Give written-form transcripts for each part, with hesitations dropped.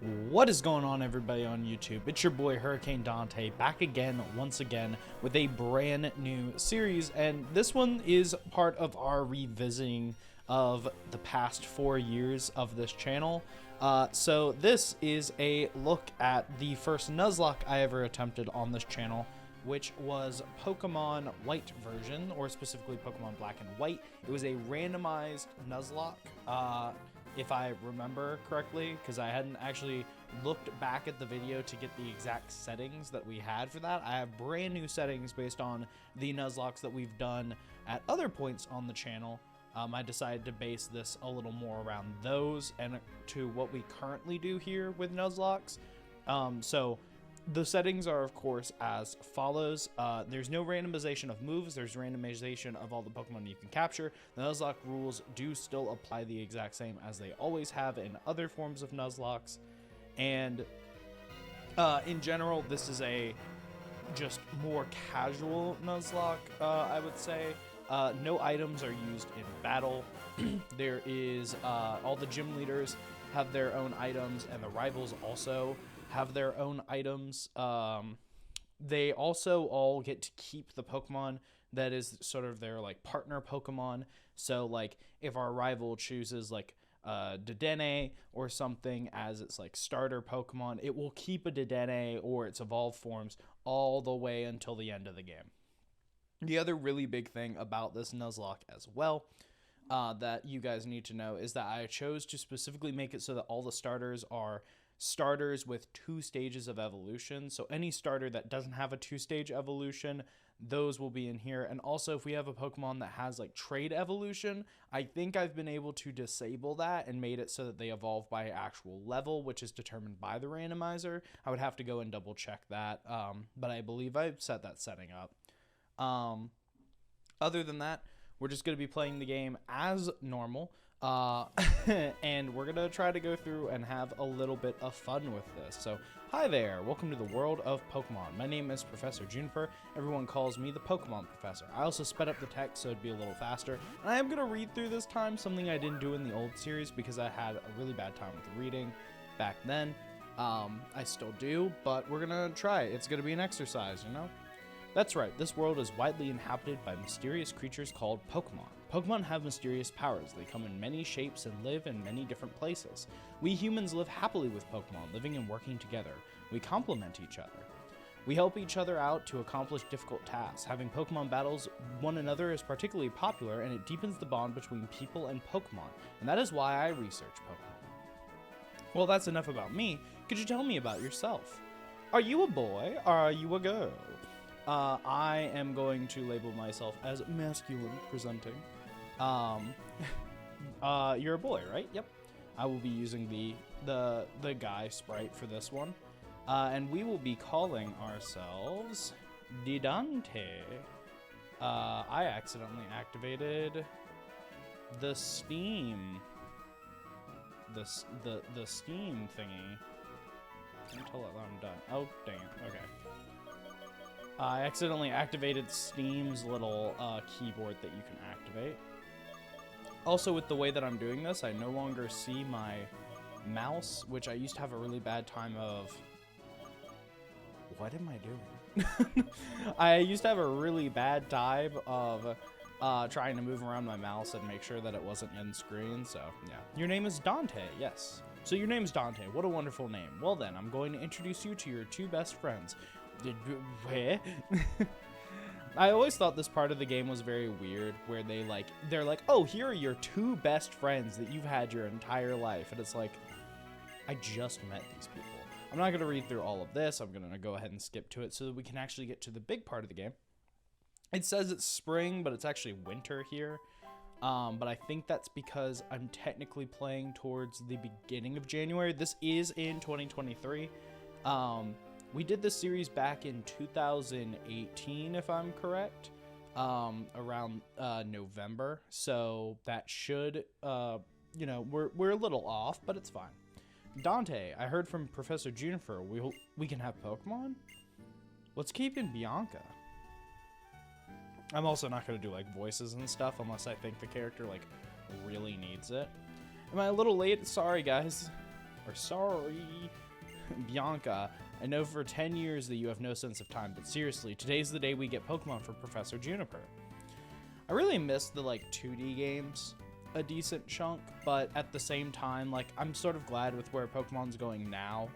What is going on, everybody on YouTube? It's your boy Hurricane Dante back again, once again, with a brand new series, and this one is part of our revisiting of the past 4 years of this channel. So this is a look at the first Nuzlocke I ever attempted on this channel, which was Pokemon White version, or specifically Pokemon Black and White. It was a randomized Nuzlocke, if I remember correctly, because I hadn't actually looked back at the video to get the exact settings that we had for that. I have brand new settings based on the Nuzlockes that we've done at other points on the channel. I decided to base this a little more around those and to what we currently do here with Nuzlocks. So the settings are, of course, as follows. There's no randomization of moves. There's randomization of all the Pokemon you can capture. The Nuzlocke rules do still apply the exact same as they always have in other forms of Nuzlocks. And in general, this is a just more casual Nuzlocke, I would say. No items are used in battle. There is all the gym leaders have their own items, and the rivals also have their own items. They also all get to keep the Pokemon that is sort of their like partner Pokemon. So like if our rival chooses like Dedenne or something as its like starter Pokemon, it will keep a Dedenne or its evolved forms all the way until the end of the game. The other really big thing about this Nuzlocke as well that you guys need to know is that I chose to specifically make it so that all the starters are starters with 2 stages of evolution. So any starter that doesn't have a 2-stage evolution, those will be in here. And also if we have a Pokemon that has like trade evolution, I think I've been able to disable that and made it so that they evolve by actual level, which is determined by the randomizer. I would have to go and double check that, but I believe I've set that setting up. Other than that, we're just going to be playing the game as normal. And we're gonna try to go through and have a little bit of fun with this. So hi there, welcome to the world of Pokemon. My name is Professor Juniper. Everyone calls me the Pokemon Professor. I also sped up the text so it'd be a little faster, and I am gonna read through this time, something I didn't do in the old series because I had a really bad time with reading back then. I still do, but we're gonna try it. It's gonna be an exercise, you know? That's right, this world is widely inhabited by mysterious creatures called Pokemon. Pokemon have mysterious powers. They come in many shapes and live in many different places. We humans live happily with Pokemon, living and working together. We complement each other. We help each other out to accomplish difficult tasks. Having Pokemon battles one another is particularly popular, and it deepens the bond between people and Pokemon, and that is why I research Pokemon. Well, that's enough about me. Could you tell me about yourself? Are you a boy or are you a girl? I am going to label myself as masculine presenting. You're a boy, right? Yep. I will be using the guy sprite for this one. And we will be calling ourselves Didante. I accidentally activated the Steam. The Steam thingy. Until I'm done. Oh, dang it. Okay. I accidentally activated Steam's little keyboard that you can activate. Also, with the way that I'm doing this, I no longer see my mouse, which I used to have a really bad time of... What am I doing? I used to have a really bad time of trying to move around my mouse and make sure that it wasn't in screen, so yeah. Your name is Dante, yes. So your name's Dante. What a wonderful name. Well then, I'm going to introduce you to your 2 best friends. I always thought this part of the game was very weird, where they're like, oh, here are your 2 best friends that you've had your entire life, and it's like, I just met these people. I'm not going to read through all of this. I'm going to go ahead and skip to it so that we can actually get to the big part of the game. It says it's spring, but it's actually winter here. But I think that's because I'm technically playing towards the beginning of January. This is in 2023. We did this series back in 2018, if I'm correct, around November. So that should, you know, we're a little off, but it's fine. Dante, I heard from Professor Juniper we can have Pokemon? What's keeping Bianca? I'm also not going to do like voices and stuff unless I think the character like really needs it. Am I a little late? Sorry, guys. sorry. Bianca, I know for 10 years that you have no sense of time, but seriously, today's the day we get Pokemon for Professor Juniper. I really missed the, like, 2D games a decent chunk, but at the same time, like, I'm sort of glad with where Pokemon's going now.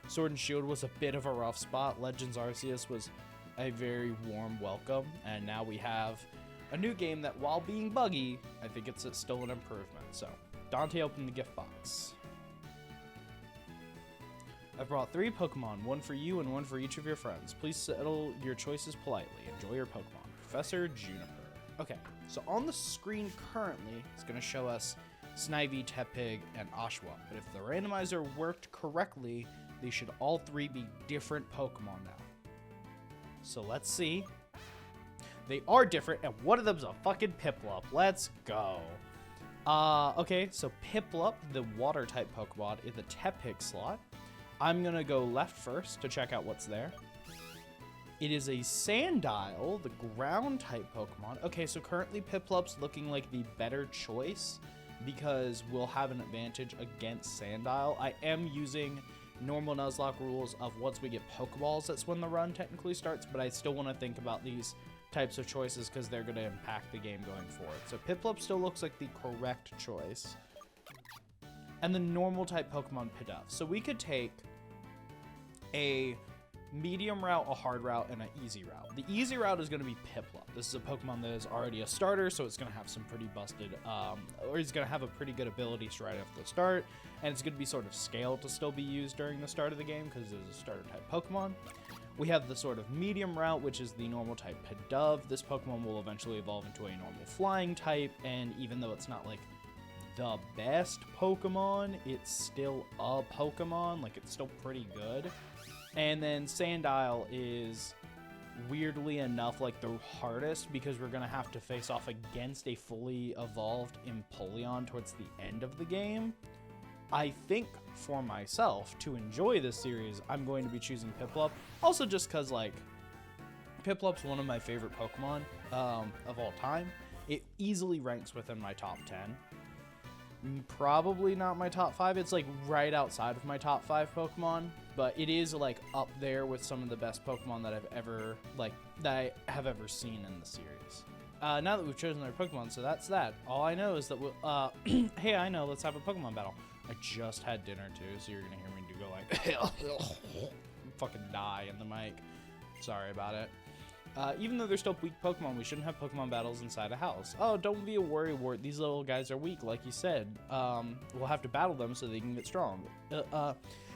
Sword and Shield was a bit of a rough spot. Legends Arceus was a very warm welcome, and now we have a new game that, while being buggy, I think it's still an improvement. So, Dante opened the gift box. I've brought 3 Pokemon, one for you and one for each of your friends. Please settle your choices politely. Enjoy your Pokemon. Professor Juniper. Okay, so on the screen currently, it's going to show us Snivy, Tepig, and Oshawott. But if the randomizer worked correctly, they should all 3 be different Pokemon now. So let's see. They are different, and one of them's a fucking Piplup. Let's go. Okay, so Piplup, the water-type Pokemon, in the Tepig slot. I'm going to go left first to check out what's there. It is a Sandile, the ground-type Pokemon. Okay, so currently Piplup's looking like the better choice because we'll have an advantage against Sandile. I am using normal Nuzlocke rules of once we get Pokeballs, that's when the run technically starts, but I still want to think about these types of choices because they're going to impact the game going forward. So Piplup still looks like the correct choice. And the normal-type Pokemon Pidove. So we could take a medium route, a hard route, and an easy route. The easy route is going to be Piplup. This is a Pokemon that is already a starter, so it's going to have some pretty busted, or it's going to have a pretty good abilities right off the start, and it's going to be sort of scaled to still be used during the start of the game because it is a starter-type Pokemon. We have the sort of medium route, which is the normal-type Pidove. This Pokemon will eventually evolve into a normal flying type, and even though it's not, like, the best Pokemon, it's still a Pokemon. Like, it's still pretty good. And then Sandile is, weirdly enough, like the hardest because we're going to have to face off against a fully evolved Empoleon towards the end of the game. I think for myself, to enjoy this series, I'm going to be choosing Piplup. Also just because, like, Piplup's one of my favorite Pokemon of all time. It easily ranks within my top 10. Probably not my top 5. It's like right outside of my top 5 Pokemon, but it is like up there with some of the best Pokemon that I have ever seen in the series. Now that we've chosen our Pokemon, so that's that. All I know is that we'll, hey, I know, let's have a Pokemon battle. I just had dinner too, so you're gonna hear me do go like fucking die in the mic. Sorry about it. Even though they're still weak Pokemon, we shouldn't have Pokemon battles inside a house. Oh, don't be a worrywart. These little guys are weak, like you said. We'll have to battle them so they can get strong.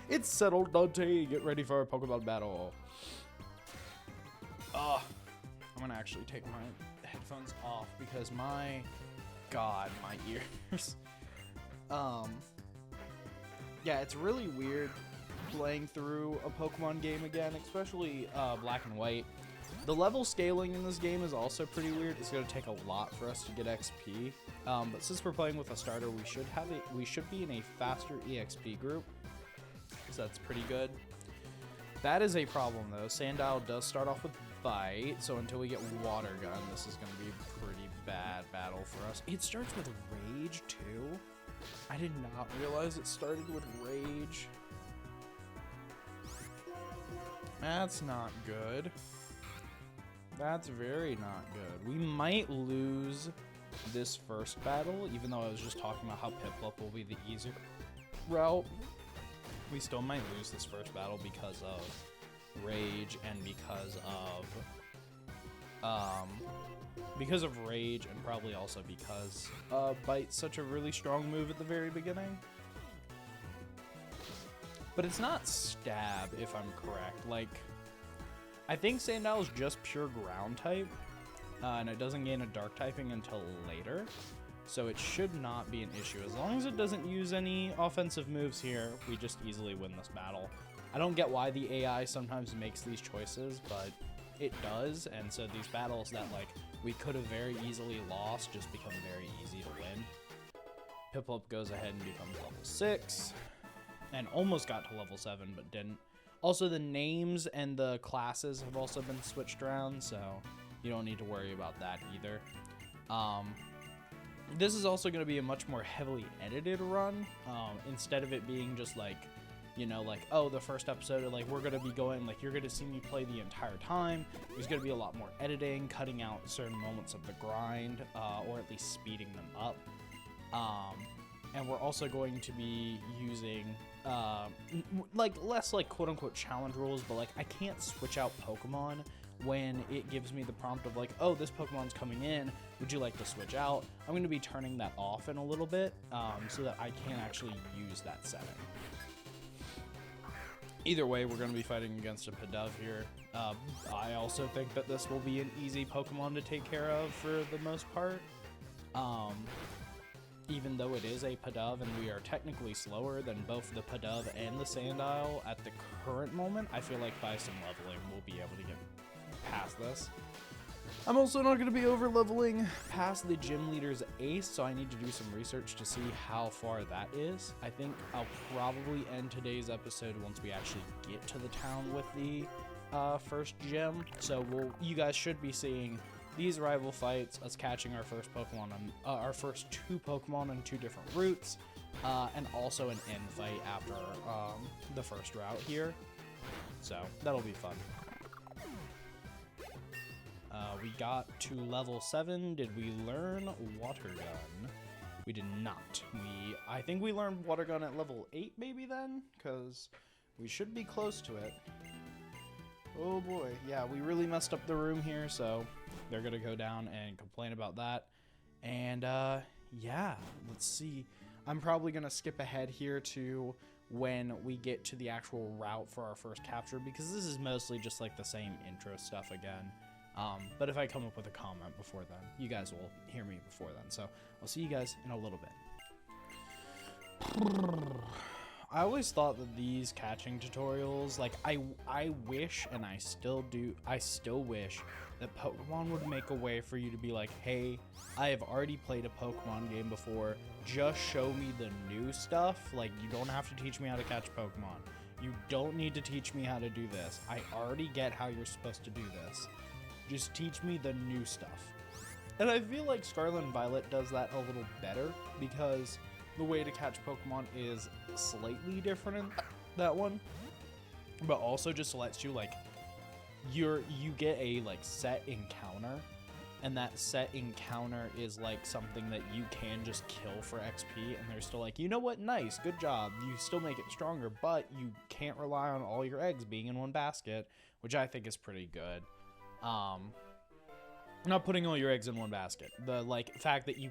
It's settled, Dante. Get ready for a Pokemon battle. I'm gonna actually take my headphones off because my ears. Yeah, it's really weird playing through a Pokemon game again, especially Black and White. The level scaling in this game is also pretty weird. It's going to take a lot for us to get XP. But since we're playing with a starter, we should be in a faster EXP group. So that's pretty good. That is a problem though. Sandile does start off with Bite, so until we get Water Gun, this is going to be a pretty bad battle for us. It starts with Rage too. I did not realize it started with Rage. That's not good. That's very not good. We might lose this first battle, even though I was just talking about how Piplup will be the easier route. We still might lose this first battle because of Rage and because of Rage, and probably also because Bite's such a really strong move at the very beginning. But it's not Stab, if I'm correct. Like, I think Sandile is just pure ground type, and it doesn't gain a dark typing until later, so it should not be an issue. As long as it doesn't use any offensive moves here, we just easily win this battle. I don't get why the AI sometimes makes these choices, but it does, and so these battles that, like, we could have very easily lost just become very easy to win. Piplup goes ahead and becomes level 6, and almost got to level 7, but didn't. Also, the names and the classes have also been switched around, so you don't need to worry about that either. This is also going to be a much more heavily edited run, instead of it being just like, you know, like, oh, the first episode, like, we're going to be going, like, you're going to see me play the entire time. There's going to be a lot more editing, cutting out certain moments of the grind, or at least speeding them up. And we're also going to be using, like, less, like, quote-unquote challenge rules, but, like, I can't switch out Pokemon when it gives me the prompt of, like, oh, this Pokemon's coming in, would you like to switch out? I'm going to be turning that off in a little bit, so that I can actually use that setting. Either way, we're going to be fighting against a Pidove here. I also think that this will be an easy Pokemon to take care of for the most part. Even though it is a Pidove and we are technically slower than both the Pidove and the Sandile at the current moment, I feel like by some leveling we'll be able to get past this. I'm also not going to be over leveling past the gym leader's ace, so I need to do some research to see how far that is. I think I'll probably end today's episode once we actually get to the town with the first gym. So you guys should be seeing these rival fights, us catching our first Pokemon, our first 2 Pokemon on 2 different routes, and also an end fight after the first route here. So that'll be fun. We got to level 7. Did we learn Water Gun? We did not. I think we learned Water Gun at level 8 maybe then, because we should be close to it. Oh boy, yeah, we really messed up the room here, so they're gonna go down and complain about that. And yeah, let's see. I'm probably gonna skip ahead here to when we get to the actual route for our first capture, because this is mostly just like the same intro stuff again. But if I come up with a comment before then, you guys will hear me before then. So I'll see you guys in a little bit. I always thought that these catching tutorials, like, I wish, and I still wish that Pokemon would make a way for you to be like, hey, I have already played a Pokemon game before, just show me the new stuff. Like, you don't have to teach me how to catch Pokemon. You don't need to teach me how to do this. I already get how you're supposed to do this. Just teach me the new stuff. And I feel like Scarlet and Violet does that a little better, because the way to catch Pokemon is slightly different in that one, but also just lets you, like, you get a, like, set encounter, and that set encounter is, like, something that you can just kill for XP, and they're still like, you know what, nice, good job, you still make it stronger, but you can't rely on all your eggs being in one basket, which I think is pretty good. Not putting all your eggs in one basket. The, like, fact that you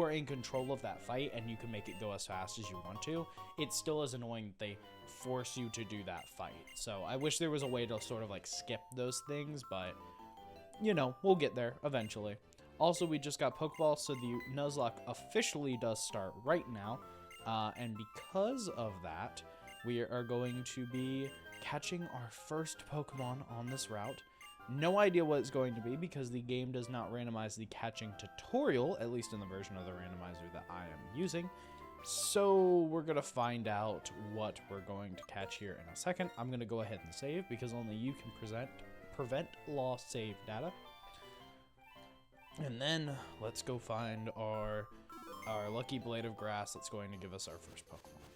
are in control of that fight and you can make it go as fast as you want to, it still is annoying that they force you to do that fight. So I wish there was a way to sort of, like, skip those things, but, you know, we'll get there eventually. Also, we just got Pokeballs, so the Nuzlocke officially does start right now, and because of that, we are going to be catching our first Pokemon on this route. No idea what it's going to be, because the game does not randomize the catching tutorial, at least in the version of the randomizer that I am using. So we're going to find out what we're going to catch here in a second. I'm going to go ahead and save, because only you can prevent lost save data. And then let's go find our lucky blade of grass that's going to give us our first Pokemon,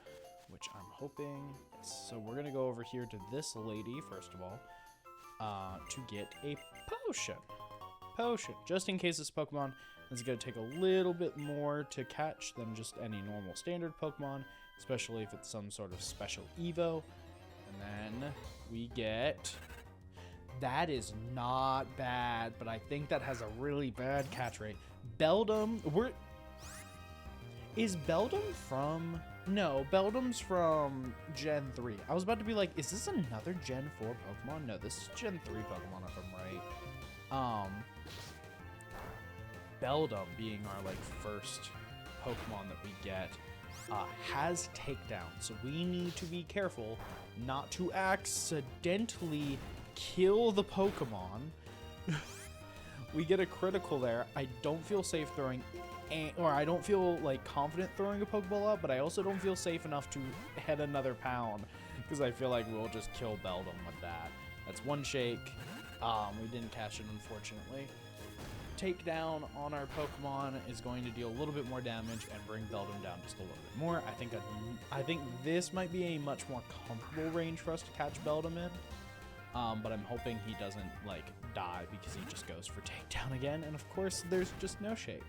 which I'm hoping. So we're going to go over here to this lady, first of all, to get a potion, just in case this Pokemon is going to take a little bit more to catch than just any normal standard Pokemon, especially if it's some sort of special Evo. And then we get, that is not bad, but I think that has a really bad catch rate. Beldum, is Beldum from, no, Beldum's from Gen 3. I was about to be like, is this another Gen 4 Pokemon? No, this is Gen 3 Pokemon if I'm right. Beldum being our, like, first Pokemon that we get, has takedown. So we need to be careful not to accidentally kill the Pokemon. We get a critical there. I don't feel safe throwing, or I don't feel, like, confident throwing a Pokeball out, but I also don't feel safe enough to head another pound, because I feel like we'll just kill Beldum with that. That's one shake. We didn't catch it, unfortunately. takedown on our Pokemon is going to deal a little bit more damage and bring Beldum down just a little bit more. I think this might be a much more comfortable range for us to catch Beldum in. But I'm hoping he doesn't, like, die because he just goes for takedown again. And, of course, there's just no shake.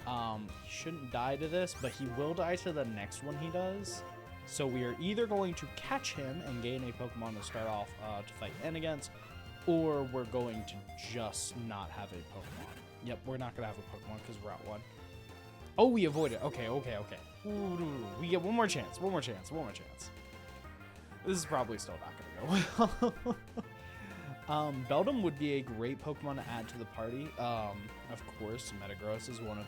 He shouldn't die to this, but he will die to the next one he does. So we are either going to catch him and gain a Pokemon to start off to fight N against, or we're going to just not have a Pokemon. Yep, we're not going to have a Pokemon because we're out one. Oh, we avoided. Okay. Ooh, we get one more chance. This is probably still not going to go well. Beldum would be a great Pokemon to add to the party. Of course, Metagross is one of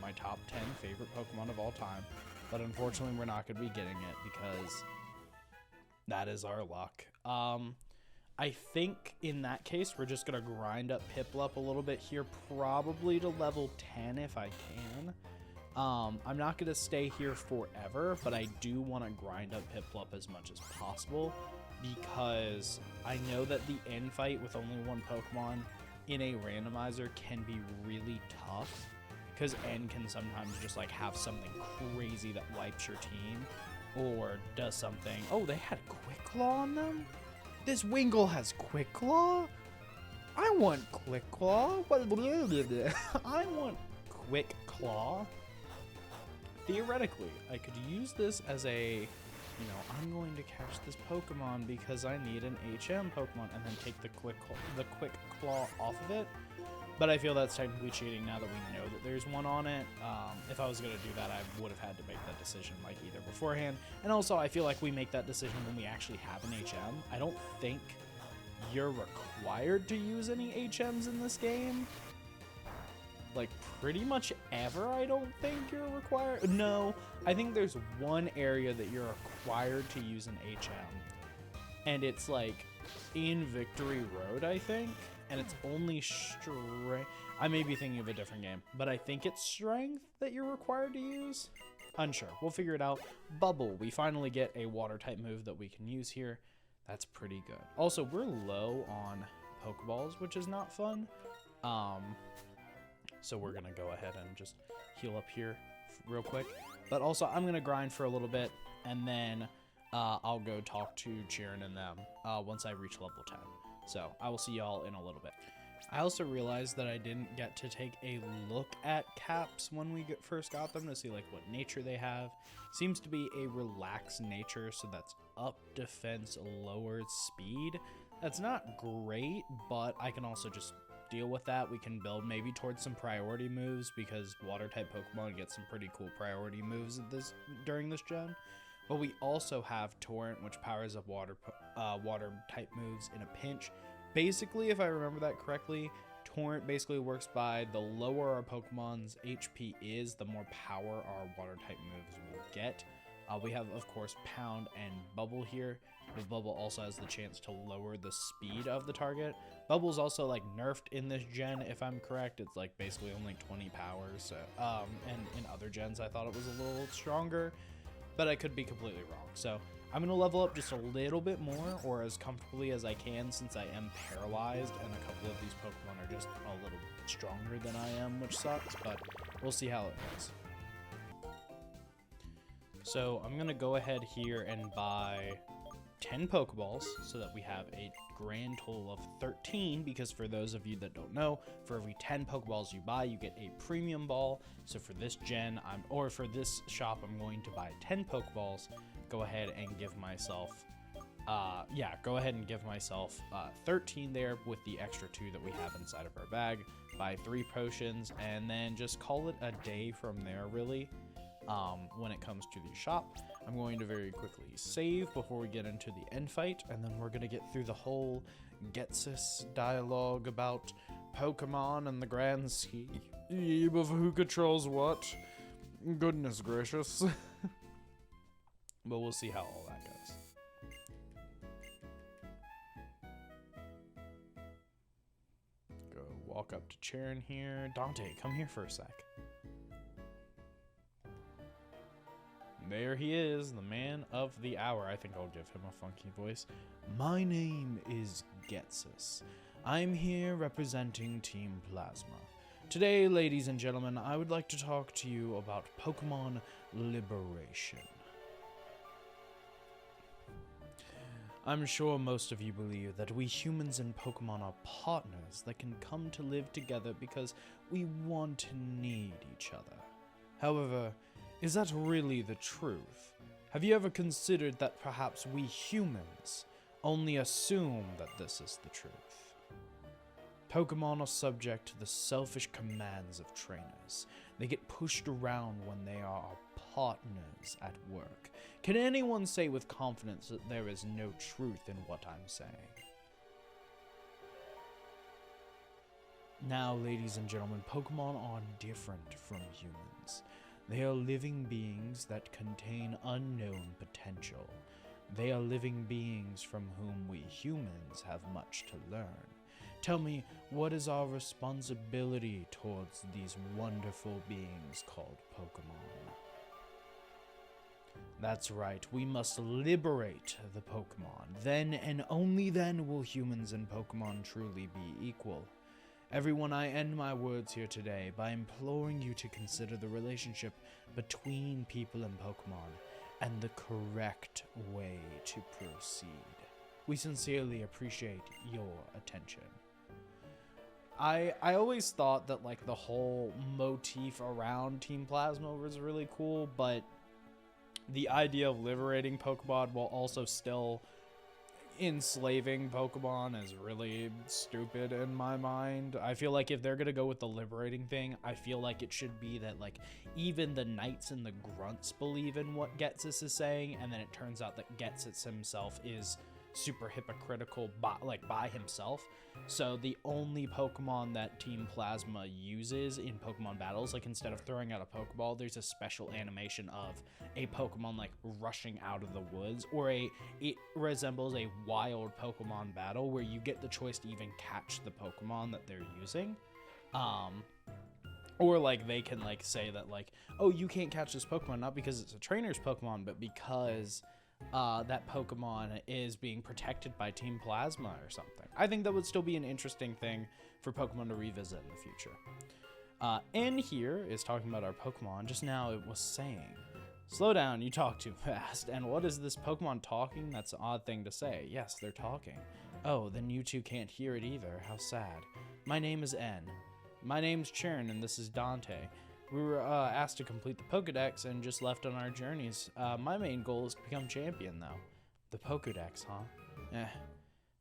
my top 10 favorite Pokemon of all time. But unfortunately, we're not going to be getting it because that is our luck. I think in that case, we're just going to grind up Piplup a little bit here, probably to level 10 if I can. I'm not going to stay here forever, but I do want to grind up Piplup as much as possible because I know that the end fight with only one Pokemon in a randomizer can be really tough because N can sometimes just like have something crazy that wipes your team or does something. Oh, they had Quick Claw on them? This Wingull has Quick Claw? I want Quick Claw. I want Quick Claw. Theoretically, I could use this as a, I'm going to catch this Pokemon because I need an HM Pokemon and then take the Quick Claw off of it. But I feel that's technically cheating now that we know that there's one on it. If I was going to do that, I would have had to make that decision like either beforehand. And also, I feel like we make that decision when we actually have an HM. I don't think you're required to use any HMs in this game. Like, pretty much ever, I don't think you're required. No, I think there's one area that you're required to use an HM. And it's, like, in Victory Road, I think. And it's only strength. I may be thinking of a different game. But I think it's strength that you're required to use. Unsure. We'll figure it out. Bubble. We finally get a water-type move that we can use here. That's pretty good. Also, we're low on Pokeballs, which is not fun. So we're going to go ahead and just heal up here real quick. But also, I'm going to grind for a little bit, and then I'll go talk to Chirin and them once I reach level 10. So I will see y'all in a little bit. I also realized that I didn't get to take a look at caps when we first got them to see like what nature they have. Seems to be a relaxed nature, so that's up defense, lowered speed. That's not great, but I can also just deal with that. We can build maybe towards some priority moves because water type Pokemon get some pretty cool priority moves during this gen. But we also have Torrent, which powers up water type moves in a pinch. Basically, if I remember that correctly, Torrent basically works by the lower our Pokemon's HP is, the more power our water type moves will get. We have, of course, Pound and Bubble here. But Bubble also has the chance to lower the speed of the target. Bubble's also like nerfed in this gen, if I'm correct. It's like basically only 20 powers. And in other gens, I thought it was a little stronger, but I could be completely wrong. So I'm going to level up just a little bit more, or as comfortably as I can, since I am paralyzed, and a couple of these Pokemon are just a little stronger than I am, which sucks, but we'll see how it goes. So I'm going to go ahead here and buy 10 Pokeballs so that we have a grand total of 13, because for those of you that don't know, for every 10 Pokeballs you buy, you get a premium ball. So for this gen, for this shop, I'm going to buy 10 Pokeballs, go ahead and give myself 13 there with the extra 2 that we have inside of our bag, buy 3 potions, and then just call it a day from there, really. When it comes to the shop, I'm going to very quickly save before we get into the end fight, and then we're going to get through the whole Getsus dialogue about Pokemon and the grand scheme of who controls what. Goodness gracious. But we'll see how all that goes. Go walk up to Chirin here. Dante, come here for a sec. There he is, the man of the hour. I think I'll give him a funky voice. My name is Getsus. I'm here representing Team Plasma. Today, ladies and gentlemen, I would like to talk to you about Pokemon Liberation. I'm sure most of you believe that we humans and Pokemon are partners that can come to live together because we want and need each other. However, is that really the truth? Have you ever considered that perhaps we humans only assume that this is the truth? Pokemon are subject to the selfish commands of trainers. They get pushed around when they are our partners at work. Can anyone say with confidence that there is no truth in what I'm saying? Now, ladies and gentlemen, Pokemon are different from humans. They are living beings that contain unknown potential. They are living beings from whom we humans have much to learn. Tell me, what is our responsibility towards these wonderful beings called Pokemon? That's right, we must liberate the Pokemon. Then and only then will humans and Pokemon truly be equal. Everyone, I end my words here today by imploring you to consider the relationship between people and Pokemon and the correct way to proceed. We sincerely appreciate your attention. I always thought that like the whole motif around Team Plasma was really cool, but the idea of liberating Pokemon while also still enslaving Pokemon is really stupid in my mind. I feel like if they're gonna go with the liberating thing, I feel like it should be that like even the Knights and the Grunts believe in what Getsus is saying, and then it turns out that Getsus himself is super hypocritical by himself. So the only Pokemon that Team Plasma uses in Pokemon battles, like instead of throwing out a Pokeball, there's a special animation of a Pokemon like rushing out of the woods, or it resembles a wild Pokemon battle where you get the choice to even catch the Pokemon that they're using. Or like they can like say that like, oh, you can't catch this Pokemon not because it's a trainer's Pokemon, but because that Pokemon is being protected by Team Plasma or something. I think that would still be an interesting thing for Pokemon to revisit in the future. N here is talking about our Pokemon. Just now it was saying, slow down, you talk too fast. And what is this Pokemon talking? That's an odd thing to say. Yes, they're talking. Oh, then you two can't hear it either. How sad. My name is N. My name's Churn, and this is Dante. We were asked to complete the Pokedex and just left on our journeys. My main goal is to become champion, though. The Pokedex, huh?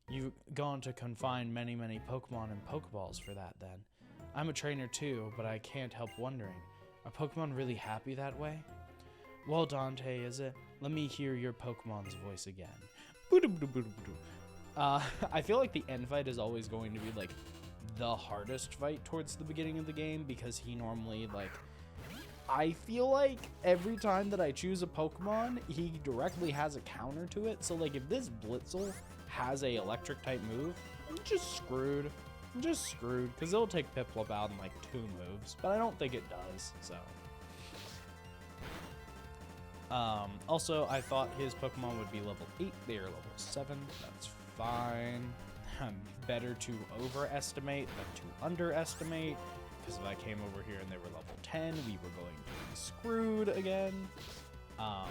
You've gone to confine many Pokemon and Pokeballs for that, then. I'm a trainer, too, but I can't help wondering. Are Pokemon really happy that way? Well, Dante, is it? Let me hear your Pokemon's voice again. I feel like the end fight is always going to be, like, the hardest fight towards the beginning of the game, because he normally like, I feel like every time that I choose a Pokemon, he directly has a counter to it. So like if this Blitzel has a electric type move, I'm just screwed. Because it'll take Piplup out in like 2 moves, but I don't think it does. So also I thought his Pokemon would be level 8. They are level 7. That's fine. Better to overestimate than to underestimate, because if I came over here and they were level 10, we were going to be screwed again. But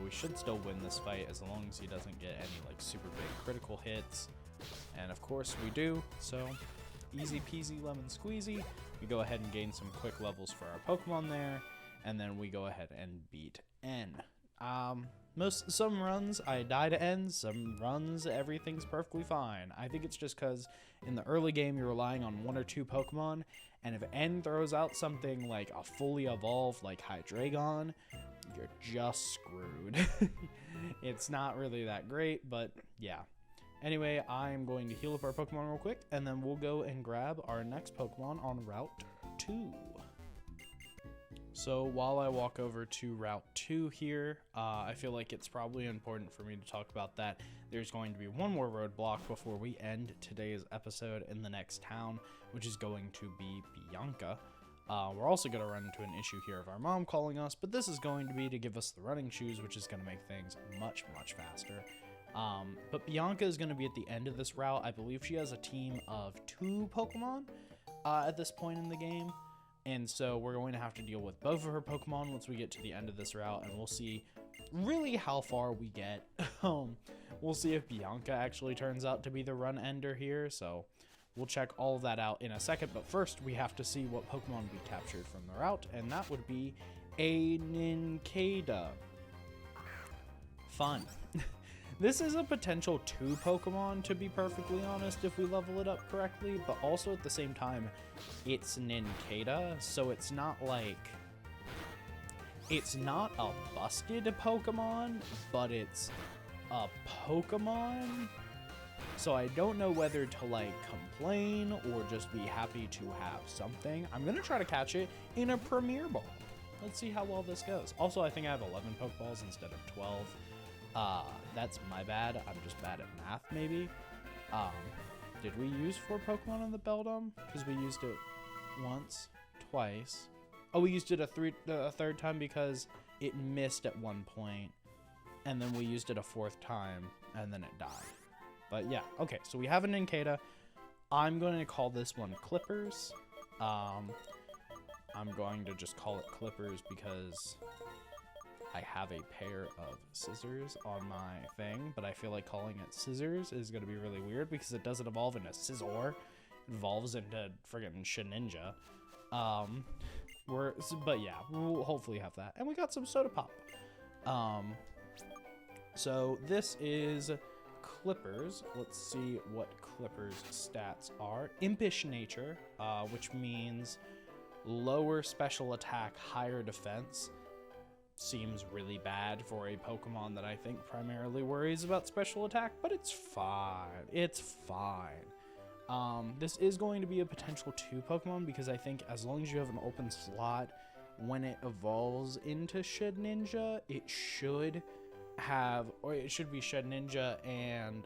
we should still win this fight as long as he doesn't get any like super big critical hits, and of course we do. So easy peasy lemon squeezy. We go ahead and gain some quick levels for our Pokemon there, and then we go ahead and beat N. Some runs I die to N, some runs everything's perfectly fine. I think it's just because in the early game you're relying on 1 or 2 Pokemon, and if N throws out something like a fully evolved like Hydreigon, you're just screwed. It's not really that great, but yeah. Anyway, I'm going to heal up our Pokemon real quick, and then we'll go and grab our next Pokemon on Route 2. So while I walk over to Route 2 here, I feel like it's probably important for me to talk about that. There's going to be one more roadblock before we end today's episode in the next town, which is going to be Bianca. We're also going to run into an issue here of our mom calling us, but this is going to be to give us the running shoes, which is going to make things much faster. But Bianca is going to be at the end of this route. I believe she has a team of 2 Pokemon at this point in the game. And so we're going to have to deal with both of her Pokemon once we get to the end of this route. And we'll see really how far we get. We'll see if Bianca actually turns out to be the run ender here. So we'll check all of that out in a second. But first, we have to see what Pokemon we captured from the route. And that would be a Nincada. Fun. This is a potential 2 Pokemon, to be perfectly honest, if we level it up correctly, but also at the same time, it's Nincada, so it's not like, it's not a busted Pokemon, but it's a Pokemon, so I don't know whether to, like, complain or just be happy to have something. I'm gonna try to catch it in a Premier Ball. Let's see how well this goes. Also, I think I have 11 Pokeballs instead of 12. That's my bad. I'm just bad at math, maybe. Did we use 4 Pokemon on the Beldum? Because we used it once, twice. Oh, we used it a third time because it missed at one point, and then we used it a 4th time, and then it died. But yeah, okay, so we have a Nincada. I'm going to call this one Clippers. I'm going to just call it Clippers because I have a pair of scissors on my thing, but I feel like calling it Scissors is going to be really weird because it doesn't evolve into Scizor. It evolves into friggin' Shedinja. But yeah, we'll hopefully have that. And we got some Soda Pop. So this is Clippers. Let's see what Clippers' stats are. Impish Nature, which means lower special attack, higher defense. Seems really bad for a Pokemon that I think primarily worries about special attack, but it's fine. It's fine. This is going to be a potential 2 Pokemon because I think as long as you have an open slot when it evolves into Shedinja, it should have, or it should be Shedinja and,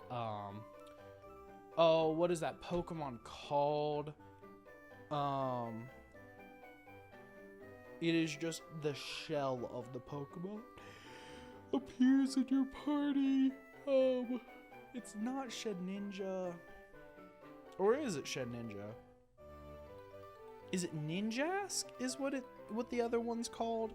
oh, what is that Pokemon called? It is just the shell of the Pokemon appears in your party. It's not Shedinja. Or is it Shedinja? Is it Ninjask? Is what the other one's called?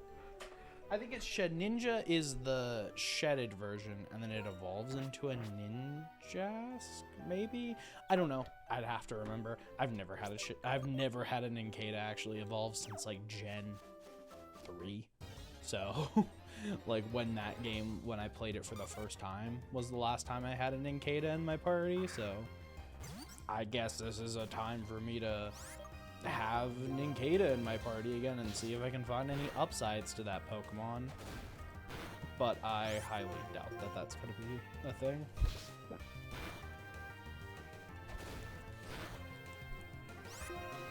I think it's Shedinja is the shedded version, and then it evolves into a Ninjask, maybe? I don't know. I'd have to remember. I've never had a Nincada actually evolve since like Gen 3. So like when I played it for the first time was the last time I had a Nincada in my party, so I guess this is a time for me to have Nincada in my party again and see if I can find any upsides to that Pokemon. But I highly doubt that that's going to be a thing.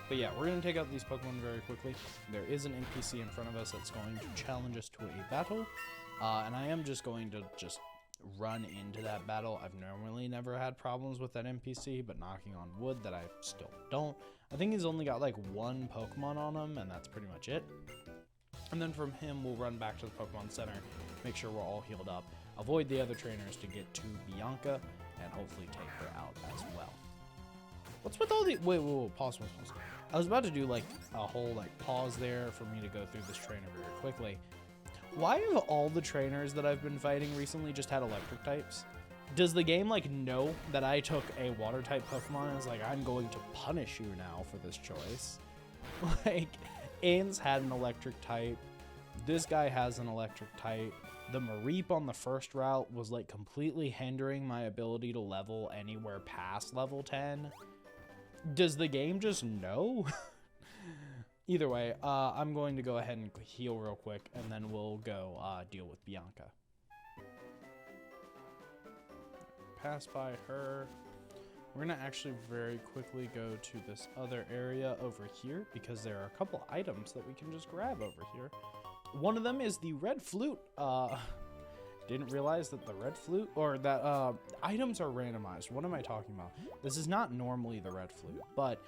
But yeah, we're going to take out these Pokemon very quickly. There is an NPC in front of us that's going to challenge us to a battle. And I am just going to run into that battle. I've normally never had problems with that NPC, but knocking on wood that I still don't. I think he's only got like 1 Pokemon on him, and that's pretty much it. And then from him, we'll run back to the Pokemon Center, make sure we're all healed up, avoid the other trainers to get to Bianca, and hopefully take her out as well. What's with all the... Wait, pause. I was about to do like a whole like pause there for me to go through this trainer very quickly. Why have all the trainers that I've been fighting recently just had electric types? Does the game like know that I took a water type Pokemon and is like, I'm going to punish you now for this choice? Like, Ains had an electric type. This guy has an electric type. The Mareep on the first route was like completely hindering my ability to level anywhere past level 10. Does the game just know? Either way, I'm going to go ahead and heal real quick, and then we'll go deal with Bianca. Pass by her. We're going to actually very quickly go to this other area over here, because there are a couple items that we can just grab over here. One of them is the red flute. Didn't realize that the red flute, or that items are randomized. What am I talking about? This is not normally the red flute, but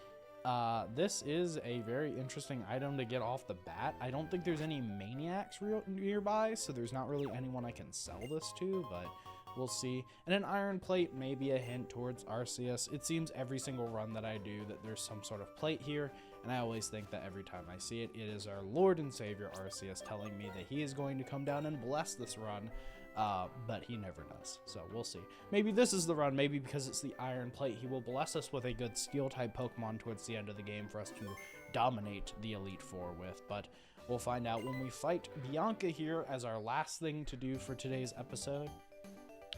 this is a very interesting item to get off the bat. I don't think there's any maniacs nearby, so there's not really anyone I can sell this to, but we'll see. And an iron plate may be a hint towards Arceus. It seems every single run that I do that there's some sort of plate here, and I always think that every time I see it, it is our Lord and Savior Arceus telling me that he is going to come down and bless this run. But he never does, so we'll see. Maybe this is the run, maybe because it's the iron plate, he will bless us with a good steel type Pokemon towards the end of the game for us to dominate the Elite Four with, but we'll find out when we fight Bianca here as our last thing to do for today's episode.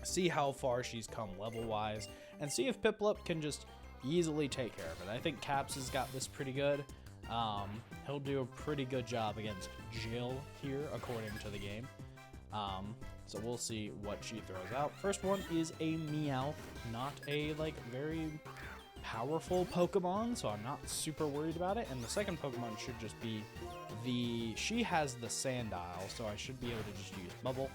See how far she's come level wise, and see if Piplup can just easily take care of it. I think Caps has got this pretty good. He'll do a pretty good job against Jill here, according to the game. So we'll see what she throws out. First one is a Meowth, not a very powerful Pokemon, so I'm not super worried about it. And the second Pokemon should just be she has the Sandile, so I should be able to just use Bubble.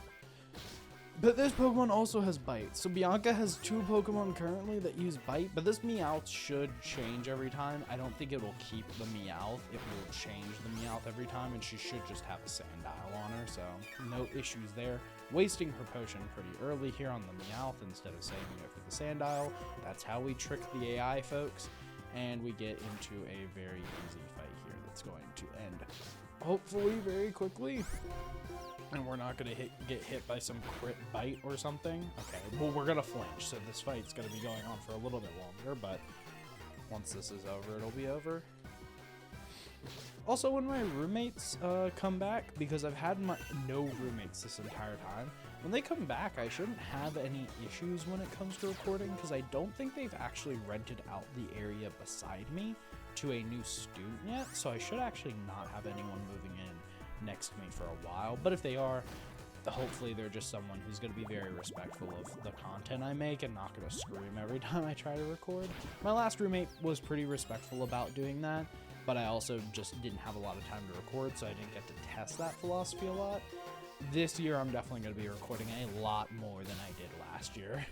But this Pokemon also has Bite. So Bianca has 2 Pokemon currently that use Bite, but this Meowth should change every time. I don't think it will keep the Meowth. It will change the Meowth every time, and she should just have a Sandile on her, so no issues there. Wasting her potion pretty early here on the Meowth instead of saving it for the Sandile. That's how we trick the AI, folks. And we get into a very easy fight here that's going to end, hopefully, very quickly. And we're not going to get hit by some crit bite or something. Okay, well, we're going to flinch, so this fight's going to be going on for a little bit longer, but once this is over, it'll be over. Also, when my roommates come back, because I've had no roommates this entire time, when they come back, I shouldn't have any issues when it comes to recording, because I don't think they've actually rented out the area beside me to a new student yet, so I should actually not have anyone moving in next to me for a while. But if they are, hopefully they're just someone who's going to be very respectful of the content I make and not going to scream every time I try to record. My last roommate was pretty respectful about doing that, but I also just didn't have a lot of time to record, so I didn't get to test that philosophy a lot. This year I'm definitely going to be recording a lot more than I did last year.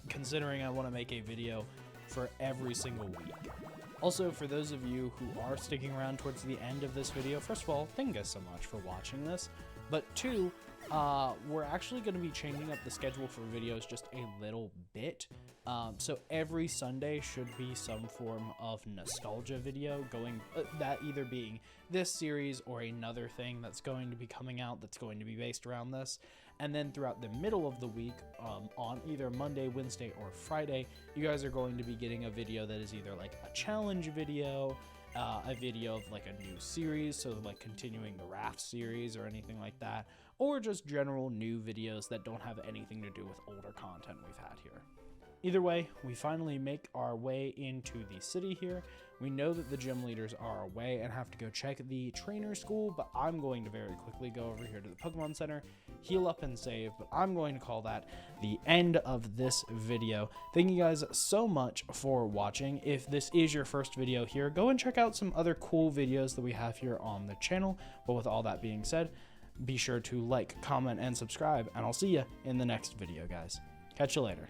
Considering I want to make a video for every single week. Also, for those of you who are sticking around towards the end of this video, first of all, thank you guys so much for watching this. But 2, we're actually going to be changing up the schedule for videos just a little bit. So every Sunday should be some form of nostalgia video going, that either being this series or another thing that's going to be coming out that's going to be based around this. And then throughout the middle of the week, on either Monday, Wednesday, or Friday, you guys are going to be getting a video that is either like a challenge video, a video of like a new series, so like continuing the Raft series or anything like that, or just general new videos that don't have anything to do with older content we've had here. Either way, we finally make our way into the city here. We know that the gym leaders are away and have to go check the trainer school, but I'm going to very quickly go over here to the Pokemon Center, heal up and save, but I'm going to call that the end of this video. Thank you guys so much for watching. If this is your first video here, go and check out some other cool videos that we have here on the channel. But with all that being said, be sure to like, comment, and subscribe, and I'll see you in the next video, guys. Catch you later.